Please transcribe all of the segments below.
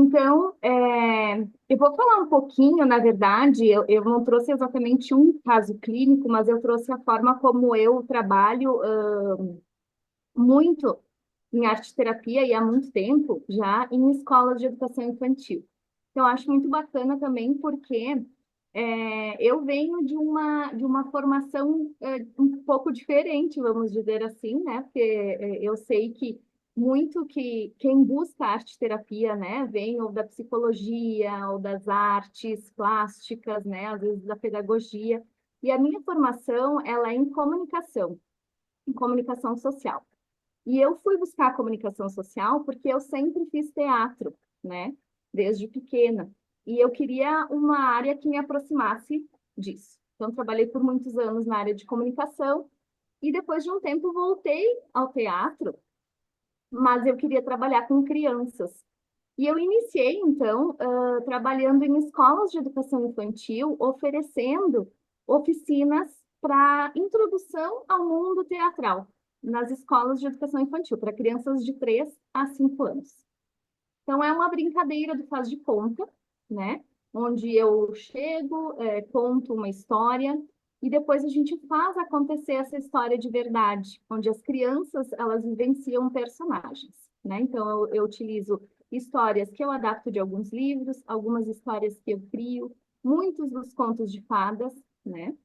Então, eu vou falar um pouquinho, na verdade, eu não trouxe exatamente um caso clínico, mas eu trouxe a forma como eu trabalho muito em arte-terapia e há muito tempo já em escolas de educação infantil. Então, eu acho muito bacana também porque eu venho de uma formação um pouco diferente, vamos dizer assim, né? Porque eu sei que muito que quem busca arte-terapia, né, vem ou da psicologia, ou das artes plásticas, né, às vezes da pedagogia. E a minha formação, ela é em comunicação social. E eu fui buscar a comunicação social porque eu sempre fiz teatro, né? Desde pequena. E eu queria uma área que me aproximasse disso. Então, trabalhei por muitos anos na área de comunicação e depois de um tempo voltei ao teatro, mas eu queria trabalhar com crianças. E eu iniciei, então, trabalhando em escolas de educação infantil, oferecendo oficinas para introdução ao mundo teatral, nas escolas de educação infantil, para crianças de 3 a 5 anos. Então, é uma brincadeira do faz de conta, né? Onde eu chego, conto uma história e depois a gente faz acontecer essa história de verdade, onde as crianças, elas vivenciam personagens, né? Então, eu utilizo histórias que eu adapto de alguns livros, algumas histórias que eu crio, muitos dos contos de fadas, né?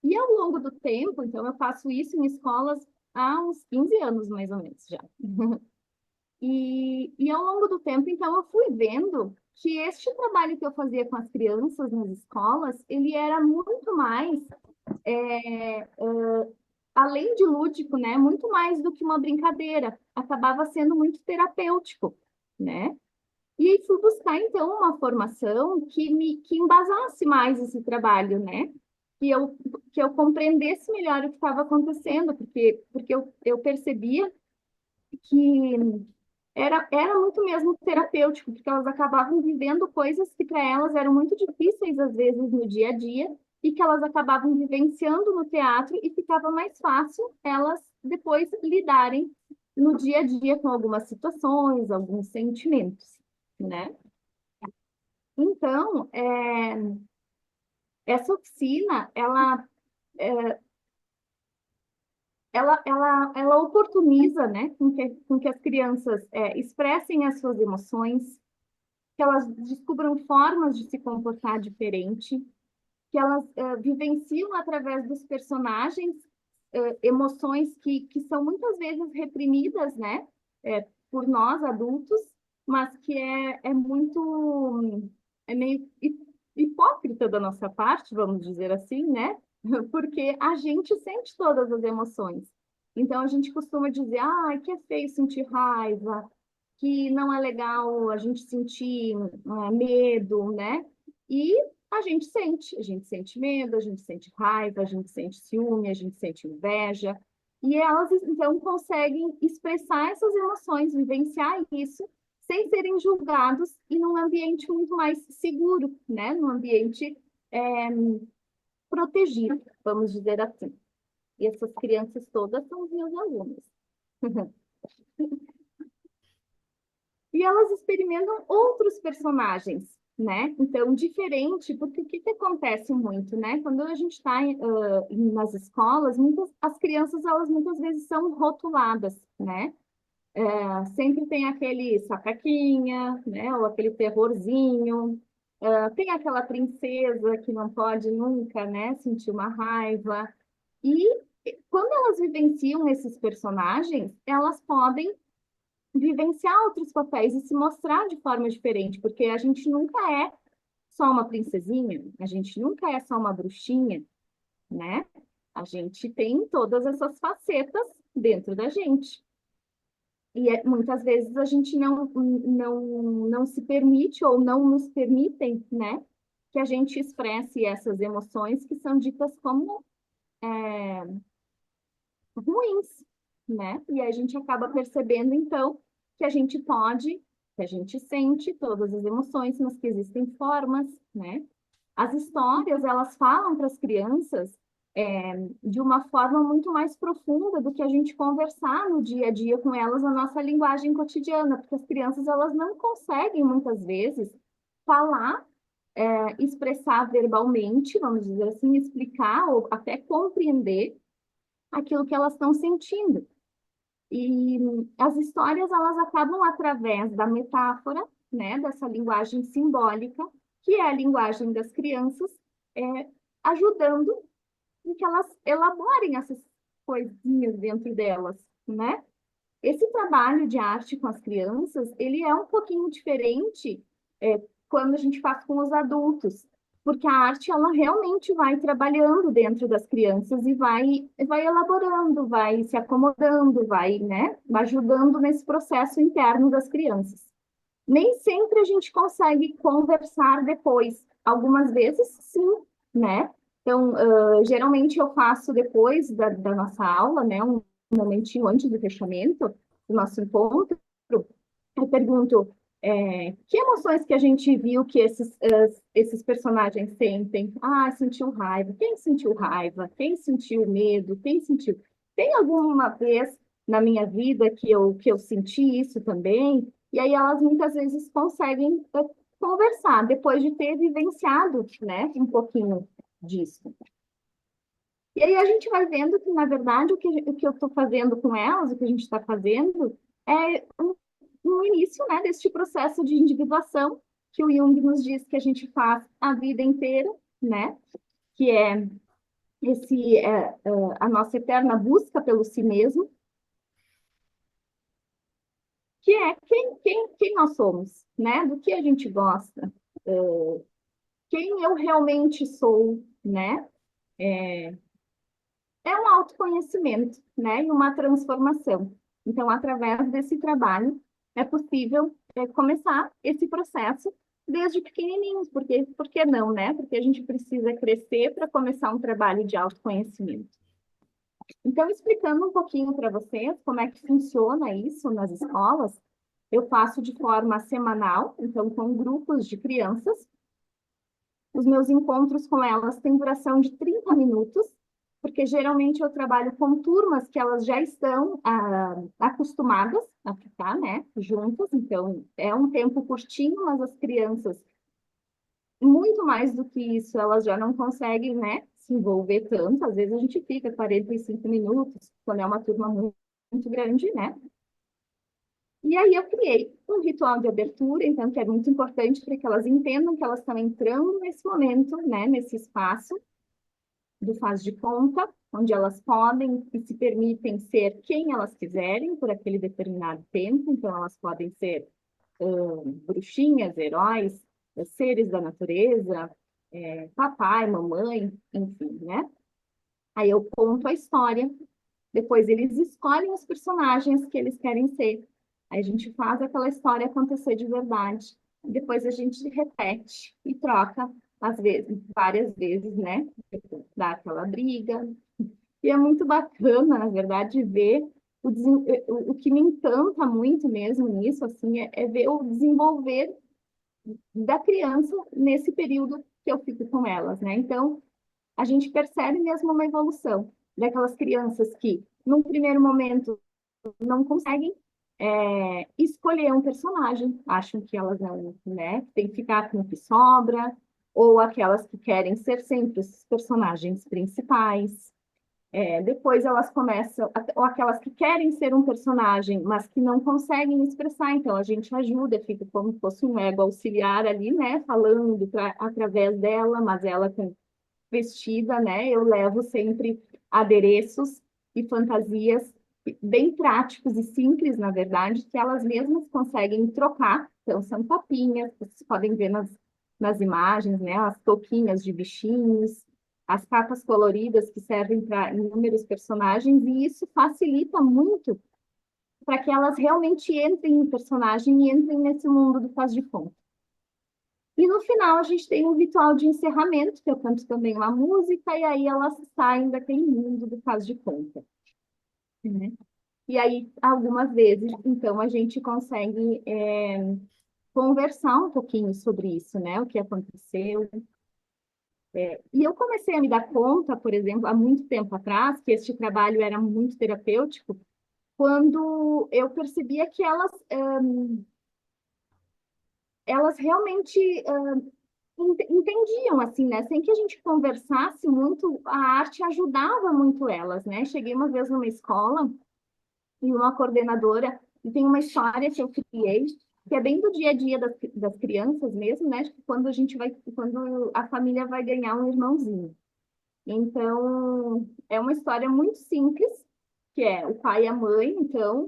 E ao longo do tempo, então, eu faço isso em escolas há uns 15 anos, mais ou menos, já. E ao longo do tempo, então, eu fui vendo que este trabalho que eu fazia com as crianças nas escolas, ele era muito mais, além de lúdico, né, muito mais do que uma brincadeira, acabava sendo muito terapêutico, né? E aí fui buscar, então, uma formação que embasasse mais esse trabalho, né? Que eu, que eu compreendesse melhor o que estava acontecendo, porque eu percebia que era muito mesmo terapêutico, porque elas acabavam vivendo coisas que para elas eram muito difíceis, às vezes, no dia a dia, e que elas acabavam vivenciando no teatro e ficava mais fácil elas depois lidarem no dia a dia com algumas situações, alguns sentimentos, né? Então, essa oficina, ela oportuniza, né, com que as crianças expressem as suas emoções, que elas descubram formas de se comportar diferente, que elas vivenciam através dos personagens emoções que são muitas vezes reprimidas, né, por nós adultos, mas que é muito, é meio hipócrita da nossa parte, vamos dizer assim, né? Porque a gente sente todas as emoções. Então a gente costuma dizer, que é feio sentir raiva, que não é legal a gente sentir medo, né? E a gente sente medo, a gente sente raiva, a gente sente ciúme, a gente sente inveja. E elas, então, conseguem expressar essas emoções, vivenciar isso, sem serem julgados e num ambiente muito mais seguro, né? Num ambiente é, protegido, vamos dizer assim. E essas crianças todas são os meus alunos. E elas experimentam outros personagens, né? Então, diferente, porque o que que acontece muito, né? Quando a gente está nas escolas, as crianças, elas muitas vezes são rotuladas, né? Sempre tem aquele sapequinha, né? Ou aquele terrorzinho. Tem aquela princesa que não pode nunca, né? Sentir uma raiva. E quando elas vivenciam esses personagens, elas podem vivenciar outros papéis e se mostrar de forma diferente, porque a gente nunca é só uma princesinha, a gente nunca é só uma bruxinha, né? A gente tem todas essas facetas dentro da gente. E muitas vezes a gente não se permite ou não nos permitem, né? Que a gente expresse essas emoções que são ditas como ruins, né? E a gente acaba percebendo, então, que a gente pode, que a gente sente todas as emoções, mas que existem formas, né? As histórias, elas falam para as crianças de uma forma muito mais profunda do que a gente conversar no dia a dia com elas a nossa linguagem cotidiana, porque as crianças elas não conseguem muitas vezes falar, expressar verbalmente, vamos dizer assim, explicar ou até compreender aquilo que elas estão sentindo. E as histórias elas acabam através da metáfora, né, dessa linguagem simbólica, que é a linguagem das crianças, ajudando em que elas elaborem essas coisinhas dentro delas, né? Esse trabalho de arte com as crianças, ele é um pouquinho diferente quando a gente faz com os adultos, porque a arte, ela realmente vai trabalhando dentro das crianças e vai elaborando, vai se acomodando, vai, né, ajudando nesse processo interno das crianças. Nem sempre a gente consegue conversar depois. Algumas vezes, sim, né? Então, geralmente eu faço depois da nossa aula, né? Um momentinho antes do fechamento do nosso encontro, eu pergunto que emoções que a gente viu que esses personagens sentem? Ah, sentiu raiva. Quem sentiu raiva? Quem sentiu medo? Quem sentiu? Tem alguma vez na minha vida que eu senti isso também? E aí elas muitas vezes conseguem conversar depois de ter vivenciado, né, um pouquinho disso. E aí a gente vai vendo que, na verdade, o que eu estou fazendo com elas, o que a gente está fazendo, é no início, né, deste processo de individuação que o Jung nos diz que a gente faz a vida inteira, né, que é a nossa eterna busca pelo si mesmo, que é quem nós somos, né, do que a gente gosta, quem eu realmente sou, né, é um autoconhecimento, né, e uma transformação. Então, através desse trabalho, é possível começar esse processo desde pequenininhos, porque por que não, né? Porque a gente precisa crescer para começar um trabalho de autoconhecimento. Então, explicando um pouquinho para vocês como é que funciona isso nas escolas, eu faço de forma semanal, então com grupos de crianças. Os meus encontros com elas têm duração de 30 minutos, porque geralmente eu trabalho com turmas que elas já estão acostumadas a ficar, né, juntas, então é um tempo curtinho, mas as crianças, muito mais do que isso, elas já não conseguem, né, se envolver tanto, às vezes a gente fica 45 minutos, quando é uma turma muito, muito grande, né, e aí eu criei um ritual de abertura, então, que é muito importante para que elas entendam que elas estão entrando nesse momento, né, nesse espaço do faz de conta, onde elas podem e se permitem ser quem elas quiserem por aquele determinado tempo. Então, elas podem ser bruxinhas, heróis, seres da natureza, papai, mamãe, enfim, né? Aí eu conto a história, depois eles escolhem os personagens que eles querem ser. Aí a gente faz aquela história acontecer de verdade. Depois a gente repete e troca, às vezes, várias vezes, né? Dá aquela briga. E é muito bacana, na verdade, ver o que me encanta muito mesmo nisso, assim, é ver o desenvolver da criança nesse período que eu fico com elas, né? Então, a gente percebe mesmo uma evolução daquelas crianças que, num primeiro momento, não conseguem escolher um personagem, acham que elas não, né, tem que ficar com o que sobra, ou aquelas que querem ser sempre os personagens principais. Depois elas começam, ou aquelas que querem ser um personagem, mas que não conseguem expressar, então a gente ajuda, fica como se fosse um ego auxiliar ali, né, falando através dela, mas ela vestida, né, eu levo sempre adereços e fantasias bem práticos e simples, na verdade, que elas mesmas conseguem trocar, então são papinhas, vocês podem ver nas imagens, né, as touquinhas de bichinhos, as capas coloridas que servem para inúmeros personagens, e isso facilita muito para que elas realmente entrem no personagem e entrem nesse mundo do faz de conta. E no final a gente tem um ritual de encerramento, que eu canto também uma música, e aí elas saem daquele mundo do faz de conta, né? E aí, algumas vezes, então, a gente consegue conversar um pouquinho sobre isso, né? O que aconteceu, E eu comecei a me dar conta, por exemplo, há muito tempo atrás, que este trabalho era muito terapêutico, quando eu percebia que elas realmente entendiam, assim, né? Sem que a gente conversasse muito, a arte ajudava muito elas, né? Cheguei uma vez numa escola e uma coordenadora, e tem uma história que eu criei, que é bem do dia a dia das crianças mesmo, né? Quando a família vai ganhar um irmãozinho. Então, é uma história muito simples, que é o pai e a mãe, então,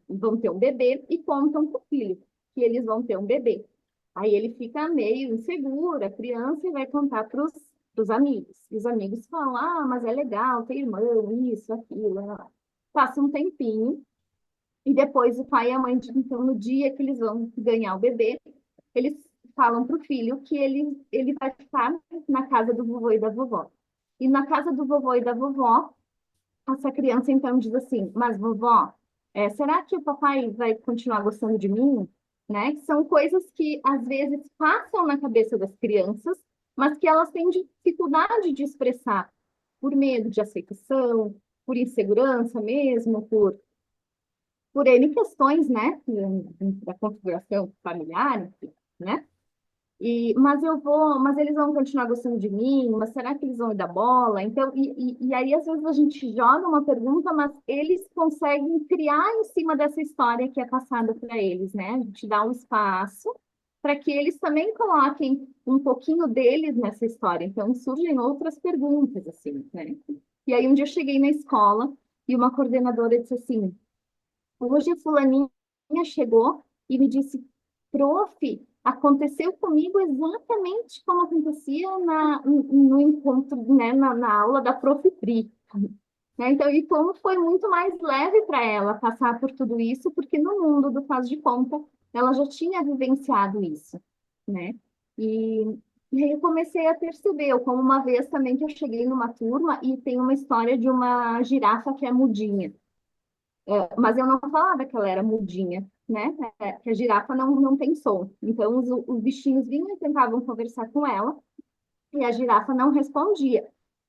vão ter um bebê e contam para o filho que eles vão ter um bebê. Aí ele fica meio inseguro, a criança, e vai contar para os amigos. E os amigos falam, ah, mas é legal ter irmão, isso, aquilo. Lá, lá. Passa um tempinho, e depois o pai e a mãe, então, no dia que eles vão ganhar o bebê, eles falam para o filho que ele vai ficar na casa do vovô e da vovó. E na casa do vovô e da vovó, essa criança então diz assim: Mas vovó, será que o papai vai continuar gostando de mim? Né? São coisas que às vezes passam na cabeça das crianças, mas que elas têm dificuldade de expressar por medo de aceitação, por insegurança mesmo, por N questões, né, da configuração familiar, enfim, né? Mas eles vão continuar gostando de mim, mas será que eles vão me dar bola? Então, e aí às vezes a gente joga uma pergunta, mas eles conseguem criar em cima dessa história que é passada para eles, né? A gente dá um espaço para que eles também coloquem um pouquinho deles nessa história. Então surgem outras perguntas, assim, né? E aí um dia eu cheguei na escola e uma coordenadora disse assim: Hoje, fulaninha chegou e me disse, prof, aconteceu comigo exatamente como acontecia no encontro, né, na aula da prof. Pri. Né? Então, e como foi muito mais leve para ela passar por tudo isso, porque no mundo do faz de conta, ela já tinha vivenciado isso, né? E, e aí eu comecei a perceber, eu, como uma vez também que eu cheguei numa turma e tem uma história de uma girafa que é mudinha. Mas eu não falava que ela era mudinha, né? Que a girafa não tem som. Então, os bichinhos vinham e tentavam conversar com ela, e a girafa não respondia.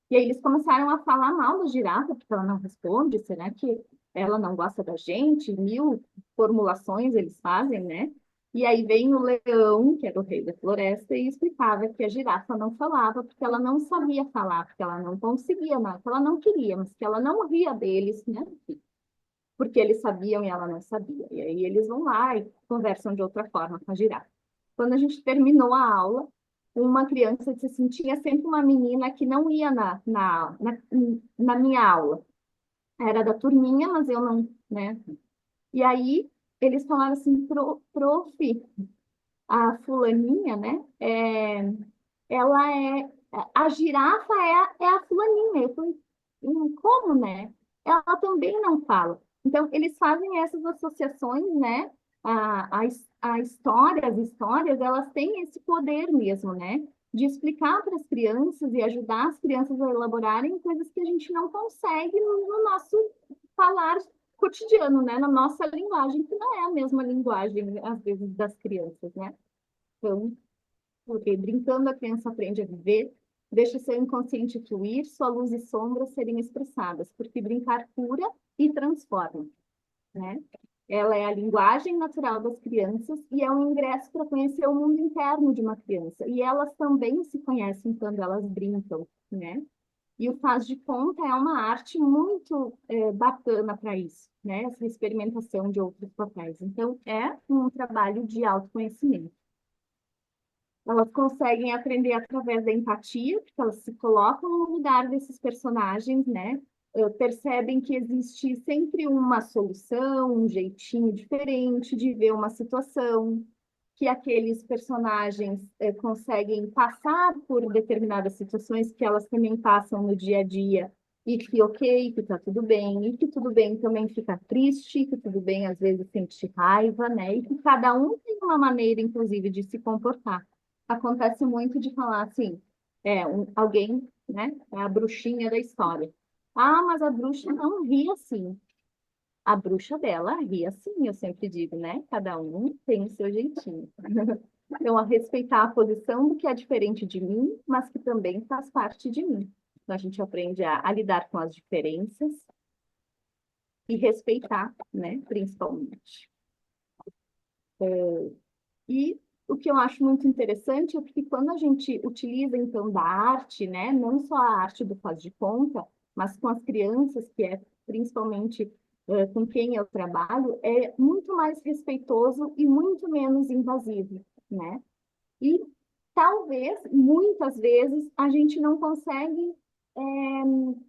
E aí eles começaram a falar mal da girafa, porque ela não responde. Será que ela não gosta da gente? Mil formulações eles fazem, né? E aí vem o leão, que era o rei da floresta, e explicava que a girafa não falava porque ela não sabia falar, porque ela não conseguia, não, que ela não queria, mas que ela não ria deles, né? Porque eles sabiam e ela não sabia. E aí eles vão lá e conversam de outra forma com a girafa. Quando a gente terminou a aula, uma criança disse assim, tinha sempre uma menina que não ia na minha aula. Era da turminha, mas eu não, né? E aí eles falaram assim, prof, a fulaninha, né? Ela é, a girafa é a fulaninha. Eu falei, como, né? Ela também não fala. Então, eles fazem essas associações, né? A história, as histórias, elas têm esse poder mesmo, né? De explicar para as crianças e ajudar as crianças a elaborarem coisas que a gente não consegue no nosso falar cotidiano, né? Na nossa linguagem, que não é a mesma linguagem, às vezes, das crianças, né? Então, porque brincando a criança aprende a viver, deixa seu inconsciente fluir, sua luz e sombra serem expressadas, porque brincar cura e transforma, né? Ela é a linguagem natural das crianças e é um ingresso para conhecer o mundo interno de uma criança. E elas também se conhecem quando elas brincam, né? E o faz de conta é uma arte muito bacana para isso, né? Essa experimentação de outros papéis. Então, é um trabalho de autoconhecimento. Elas conseguem aprender através da empatia, porque elas se colocam no lugar desses personagens, né? Percebem que existe sempre uma solução, um jeitinho diferente de ver uma situação, que aqueles personagens conseguem passar por determinadas situações que elas também passam no dia a dia, e que ok, que tá tudo bem, e que tudo bem também ficar triste, que tudo bem às vezes sentir raiva, né? E que cada um tem uma maneira, inclusive, de se comportar. Acontece muito de falar assim, alguém, né, é a bruxinha da história. Ah, mas a bruxa não ri assim. A bruxa dela ri assim, eu sempre digo, né? Cada um tem o seu jeitinho. Então, a respeitar a posição do que é diferente de mim, mas que também faz parte de mim. Então, a gente aprende a lidar com as diferenças e respeitar, né, principalmente. E o que eu acho muito interessante é porque quando a gente utiliza, então, da arte, né, não só a arte do faz de conta, mas com as crianças, que é principalmente com quem eu trabalho, é muito mais respeitoso e muito menos invasivo, né? E talvez, muitas vezes, a gente não consegue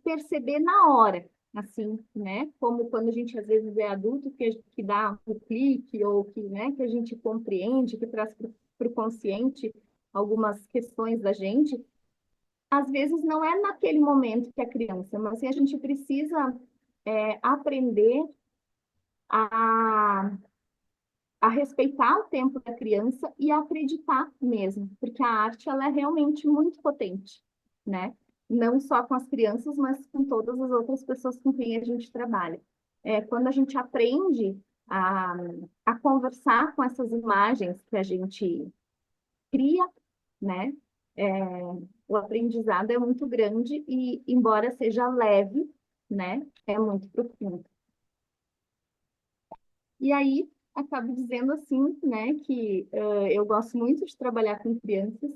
perceber na hora, assim, né? Como quando a gente às vezes é adulto, que dá um clique, ou que, né, que a gente compreende, que traz para o consciente algumas questões da gente, às vezes não é naquele momento que a criança, mas assim, a gente precisa aprender a respeitar o tempo da criança e a acreditar mesmo, porque a arte ela é realmente muito potente, né? Não só com as crianças, mas com todas as outras pessoas com quem a gente trabalha. Quando a gente aprende a, a conversar com essas imagens que a gente cria, né? É, o aprendizado é muito grande e, embora seja leve, né? É muito profundo. E aí, acabo dizendo assim, né, que eu gosto muito de trabalhar com crianças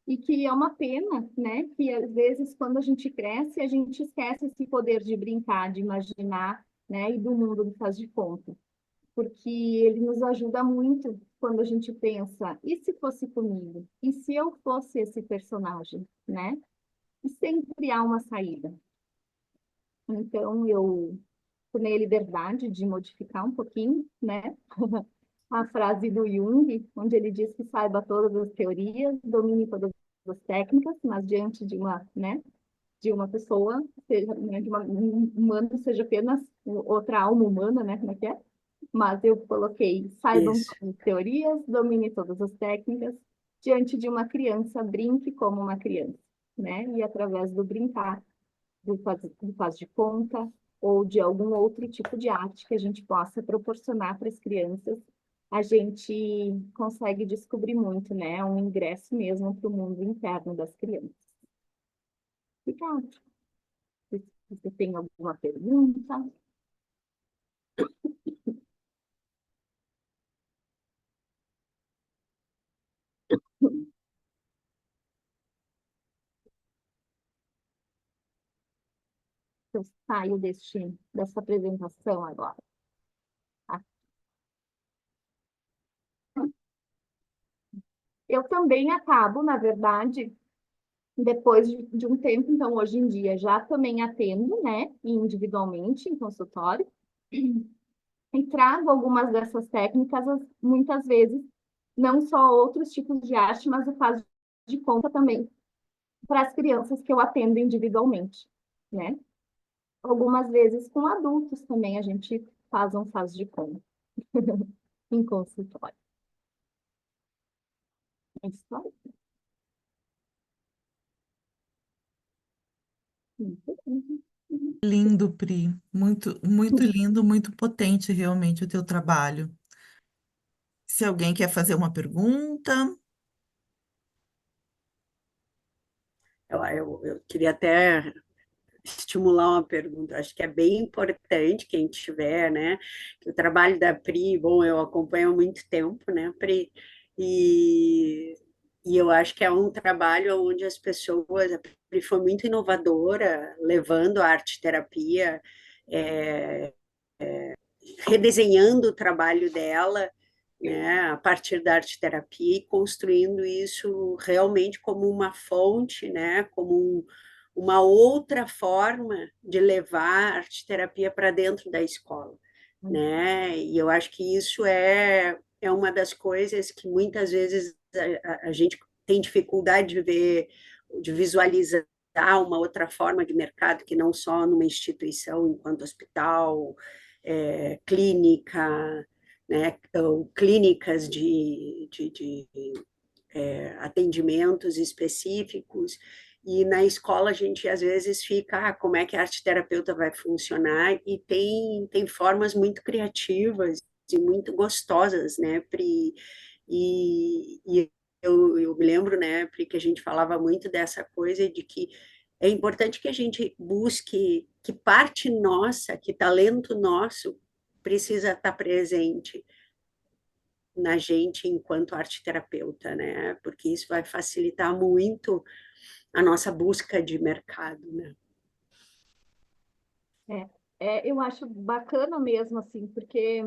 e que é uma pena, né, que às vezes quando a gente cresce, a gente esquece esse poder de brincar, de imaginar, né, e do mundo do faz de conta, porque ele nos ajuda muito quando a gente pensa, e se fosse comigo? E se eu fosse esse personagem, né? E sempre há uma saída. Então, eu tomei a liberdade de modificar um pouquinho, né? A frase do Jung, onde ele diz que saiba todas as teorias, domine todas as técnicas, mas diante de uma, né, de uma pessoa, seja, né, de uma um humano, seja apenas outra alma humana, né, como é que é? Mas eu coloquei, saibam Isso. todas as teorias, domine todas as técnicas, diante de uma criança, brinque como uma criança, né? E através do brincar, do faz de conta, ou de algum outro tipo de arte que a gente possa proporcionar para as crianças, a gente consegue descobrir muito, né? Um ingresso mesmo para o mundo interno das crianças. Obrigada. Se você tem alguma pergunta, eu saio dessa apresentação agora. Tá? Eu também acabo, na verdade, depois de um tempo, então, hoje em dia, já também atendo, né, individualmente, em consultório, e trago algumas dessas técnicas, muitas vezes, não só outros tipos de arte, mas o faz de conta também, para as crianças que eu atendo individualmente, né? Algumas vezes com adultos também a gente faz um faz de conta em consultório. É isso aí. Muito bem. Lindo, Pri. Muito, muito lindo, muito potente realmente o teu trabalho. Se alguém quer fazer uma pergunta, Eu queria até estimular uma pergunta. Acho que é bem importante quem tiver, né? Que o trabalho da Pri, bom, eu acompanho há muito tempo, né, Pri? E, e eu acho que é um trabalho onde as pessoas, a Pri foi muito inovadora, levando a arte-terapia, é, redesenhando o trabalho dela, né, a partir da arte-terapia e construindo isso realmente como uma fonte, né, como uma outra forma de levar a arte-terapia para dentro da escola, né? E eu acho que isso é uma das coisas que muitas vezes a gente tem dificuldade de ver, de visualizar uma outra forma de mercado que não só numa instituição enquanto hospital, clínica, né, ou clínicas de atendimentos específicos, e na escola a gente às vezes fica, como é que a arte terapeuta vai funcionar? E tem formas muito criativas e muito gostosas, né, Pri, E eu me lembro, né, Pri, que a gente falava muito dessa coisa de que é importante que a gente busque que parte nossa, que talento nosso precisa estar presente na gente enquanto arte terapeuta, né? Porque isso vai facilitar muito a nossa busca de mercado, né? É, eu acho bacana mesmo, assim, porque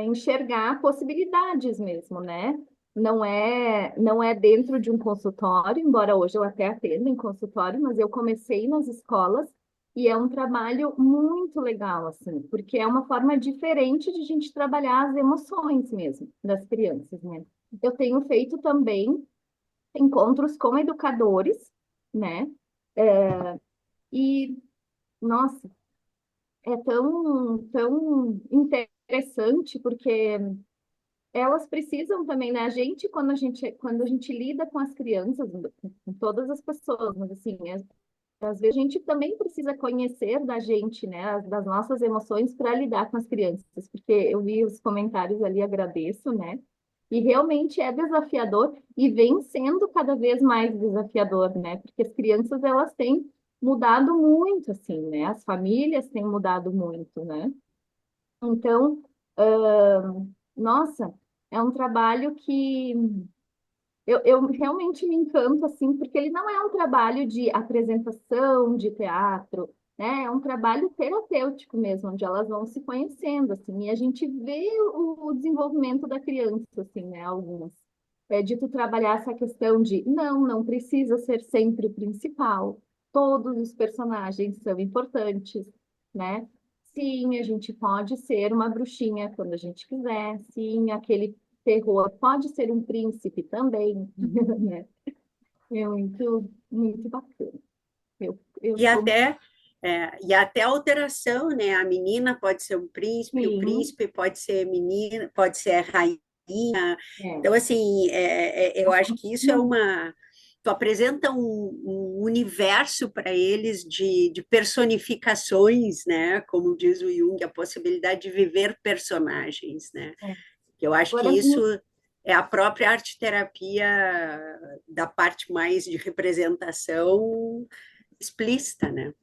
enxergar possibilidades mesmo, né? Não é dentro de um consultório, embora hoje eu até atenda em consultório, mas eu comecei nas escolas e é um trabalho muito legal, assim, porque é uma forma diferente de a gente trabalhar as emoções mesmo das crianças, né? Eu tenho feito também encontros com educadores, né? E, nossa, é tão interessante porque elas precisam também, né? Quando a gente lida com as crianças, com todas as pessoas, mas assim, às vezes a gente também precisa conhecer da gente, né? Das nossas emoções para lidar com as crianças, porque eu vi os comentários ali, agradeço, né? E realmente é desafiador e vem sendo cada vez mais desafiador, né? Porque as crianças, elas têm mudado muito, assim, né? As famílias têm mudado muito, né? Então, nossa, é um trabalho que eu realmente me encanto, assim, porque ele não é um trabalho de apresentação, de teatro, né? É um trabalho terapêutico mesmo, onde elas vão se conhecendo, assim, e a gente vê o desenvolvimento da criança, assim, né? Algumas. É de tu trabalhar essa questão de não precisa ser sempre o principal, todos os personagens são importantes, né? Sim, a gente pode ser uma bruxinha quando a gente quiser, sim, aquele terror pode ser um príncipe também, né? É muito, muito bacana. Eu E sou, até, e até a alteração, né? A menina pode ser um príncipe, o sim, príncipe pode ser menina, pode ser rainha. é. Então, assim, eu acho que isso é uma. Tu apresenta um universo para eles de personificações, né? Como diz o Jung, a possibilidade de viver personagens, né? É. Eu acho que Agora, isso é a própria arte-terapia da parte mais de representação explícita, né?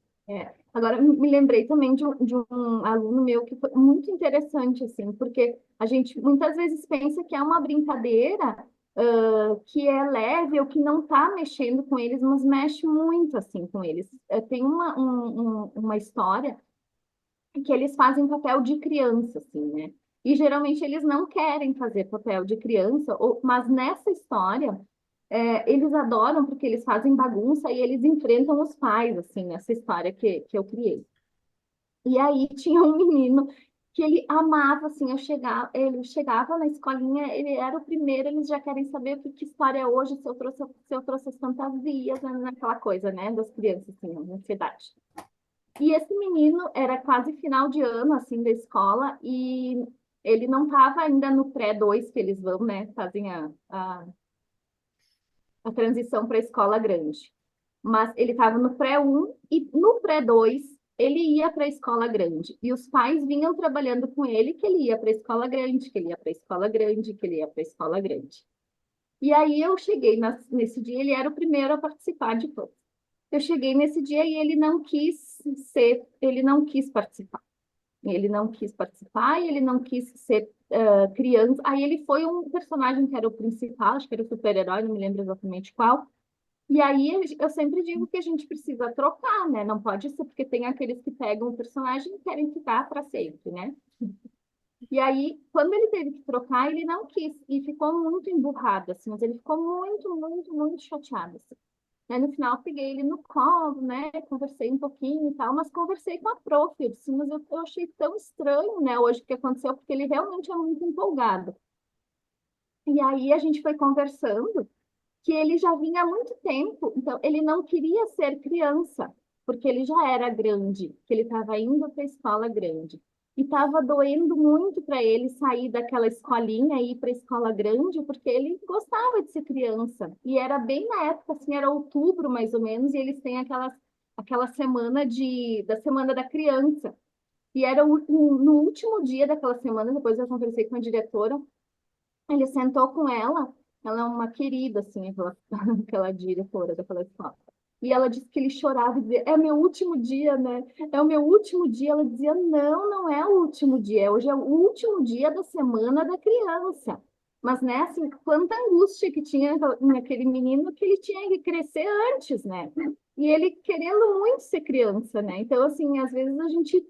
agora me lembrei também de um aluno meu que foi muito interessante, assim, porque a gente muitas vezes pensa que é uma brincadeira, que é leve ou que não está mexendo com eles, mas mexe muito, assim, com eles. Tem uma história que eles fazem papel de criança, assim, né? E geralmente eles não querem fazer papel de criança, mas nessa história, eles adoram porque eles fazem bagunça e eles enfrentam os pais, assim, nessa história que eu criei. E aí tinha um menino que ele amava, assim, ele chegava na escolinha, ele era o primeiro, eles já querem saber que história é hoje, se eu trouxe as fantasias, né, naquela coisa, né, das crianças, assim, na ansiedade. E esse menino era quase final de ano, assim, da escola, e ele não estava ainda no pré-2, que eles vão, né, fazem a transição para a escola grande. Mas ele estava no pré-1 e no pré-2 ele ia para a escola grande. E os pais vinham trabalhando com ele que ele ia para a escola grande, que ele ia para a escola grande, que ele ia para a escola grande. E aí eu cheguei nesse dia, ele era o primeiro a participar de todos. Eu cheguei nesse dia e ele não quis participar. Ele não quis participar e ele não quis ser criança. Aí ele foi um personagem que era o principal, acho que era o super-herói, não me lembro exatamente qual. E aí eu sempre digo que a gente precisa trocar, né? Não pode ser porque tem aqueles que pegam o personagem e querem ficar para sempre, né? E aí, quando ele teve que trocar, ele não quis e ficou muito emburrado, assim, mas ele ficou muito, muito, muito chateado, assim. Aí, no final, eu peguei ele no colo, né? Conversei um pouquinho e tal, mas conversei com a prof. Eu disse, mas eu achei tão estranho, né, hoje o que aconteceu, porque ele realmente é muito empolgado. E aí a gente foi conversando que ele já vinha há muito tempo, então ele não queria ser criança, porque ele já era grande, que ele estava indo para a escola grande. E estava doendo muito para ele sair daquela escolinha e ir para a escola grande, porque ele gostava de ser criança. E era bem na época, assim, era outubro mais ou menos, e eles têm aquela semana da Semana da Criança. E era no último dia daquela semana, depois eu conversei com a diretora, Ele sentou com ela é uma querida, assim, aquela diretora daquela escola. E ela disse que ele chorava e dizia, é meu último dia, né? É o meu último dia. Ela dizia, não, não é o último dia, hoje é o último dia da semana da criança. Mas, né, assim, quanta angústia que tinha naquele menino que ele tinha que crescer antes, né? E ele querendo muito ser criança, né? Então, assim, às vezes a gente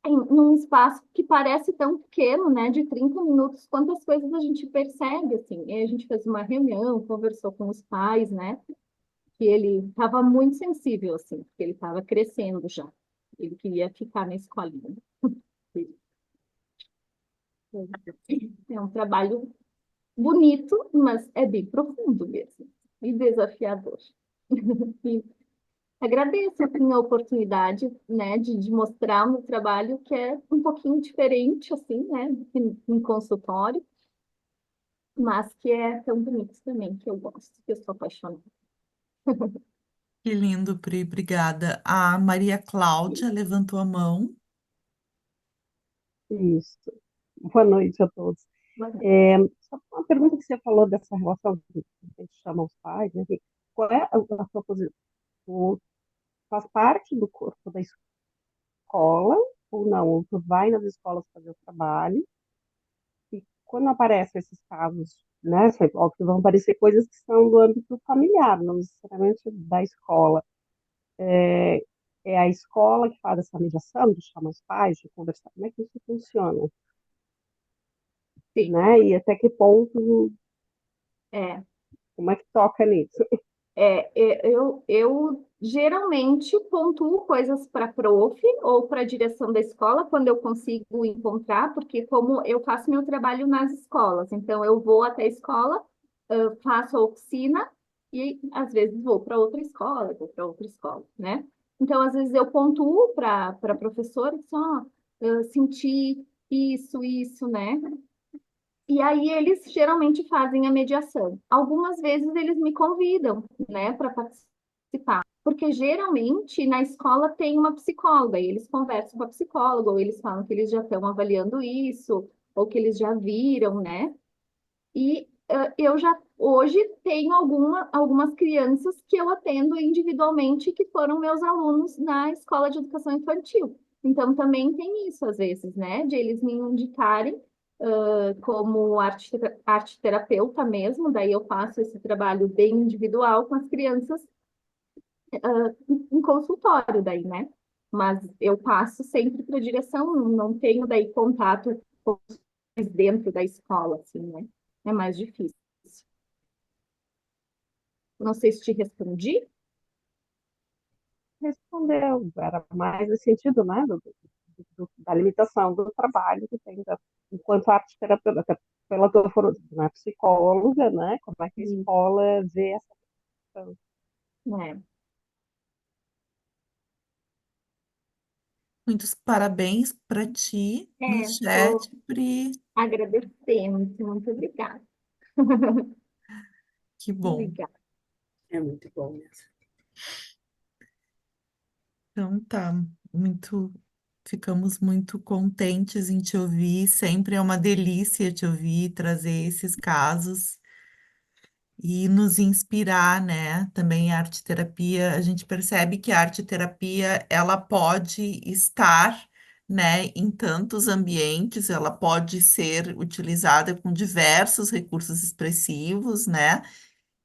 num espaço que parece tão pequeno, né, de 30 minutos, quantas coisas a gente percebe, assim. E a gente fez uma reunião, conversou com os pais, né, que ele estava muito sensível, assim, porque ele estava crescendo já. Ele queria ficar na escolinha. É um trabalho bonito, mas é bem profundo mesmo, e desafiador. E agradeço assim, a oportunidade, né, de mostrar o meu trabalho, que é um pouquinho diferente, assim, né, do que em consultório, mas que é tão bonito também, que eu gosto, que eu sou apaixonada. Que lindo, Pri, obrigada. A Maria Cláudia levantou a mão. Isso. Boa noite a todos. Só uma pergunta que você falou dessa relação que a gente chama os pais, né? Qual é a sua posição? Tu faz parte do corpo da escola ou não? Ou tu vai nas escolas fazer o trabalho? E quando aparecem esses casos, né? Óbvio que vão aparecer coisas que são do âmbito familiar, não necessariamente da escola. É, é a escola que faz essa mediação, de chamar os pais, de conversar. Como é que isso funciona? Sim, Né? E até que ponto, é. como é que toca nisso? Eu geralmente pontuo coisas para prof ou para a direção da escola quando eu consigo encontrar, porque como eu faço meu trabalho nas escolas, então eu vou até a escola, faço a oficina e às vezes vou para outra escola, né? Então, às vezes eu pontuo para a professora, só senti isso, né? E aí eles geralmente fazem a mediação. Algumas vezes eles me convidam, né, para participar, porque geralmente na escola tem uma psicóloga e eles conversam com a psicóloga, ou eles falam que eles já estão avaliando isso, ou que eles já viram, né? E eu já hoje tenho algumas crianças que eu atendo individualmente que foram meus alunos na escola de educação infantil. Então também tem isso às vezes, né? De eles me indicarem como arte terapeuta mesmo, daí eu faço esse trabalho bem individual com as crianças em consultório daí, né? Mas eu passo sempre para a direção, não tenho daí contato com eles dentro da escola, assim, né? É mais difícil. Não sei se te respondi. Respondeu, era mais no sentido, né, da limitação do trabalho que tem enquanto arte terapeuta, até pela tua formação, né, psicóloga, né, como é que a Sim, escola vê essa questão. né? Muitos parabéns para ti no chat, Estou Pri. agradecendo, muito obrigada. Que bom. Obrigada. É muito bom mesmo. Então tá, muito, ficamos muito contentes em te ouvir. Sempre é uma delícia te ouvir, trazer esses casos e nos inspirar, né? Também a arte terapia, a gente percebe que a arte terapia ela pode estar, né, em tantos ambientes, ela pode ser utilizada com diversos recursos expressivos, né?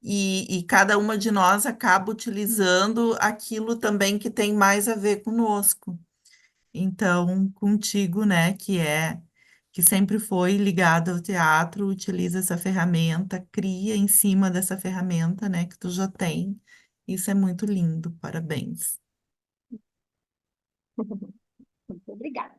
E cada uma de nós acaba utilizando aquilo também que tem mais a ver conosco. Então, contigo, né, que sempre foi ligado ao teatro, utiliza essa ferramenta, cria em cima dessa ferramenta, né, que tu já tem. Isso é muito lindo. Parabéns. Muito obrigada.